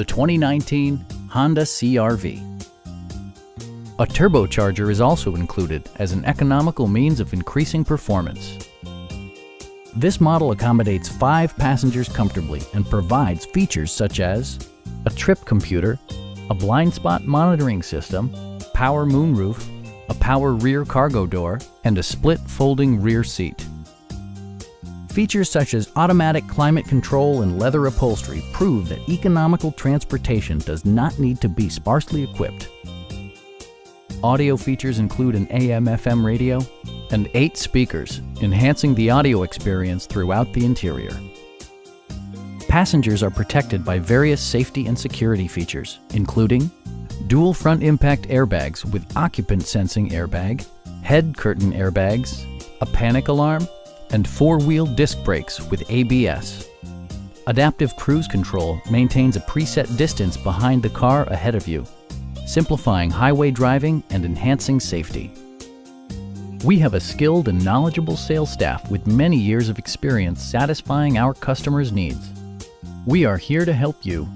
the 2019 Honda CR-V. A turbocharger is also included as an economical means of increasing performance. This model accommodates 5 passengers comfortably and provides features such as a trip computer, a blind spot monitoring system, power moonroof, a power rear cargo door, and a split folding rear seat. Features such as automatic climate control and leather upholstery prove that economical transportation does not need to be sparsely equipped. Audio features include an AM/FM radio and 8 speakers, enhancing the audio experience throughout the interior. Passengers are protected by various safety and security features, including dual front impact airbags with occupant sensing airbag, head curtain airbags, a panic alarm, and 4-wheel disc brakes with ABS. Adaptive Cruise Control maintains a preset distance behind the car ahead of you, simplifying highway driving and enhancing safety. We have a skilled and knowledgeable sales staff with many years of experience satisfying our customers' needs. We are here to help you.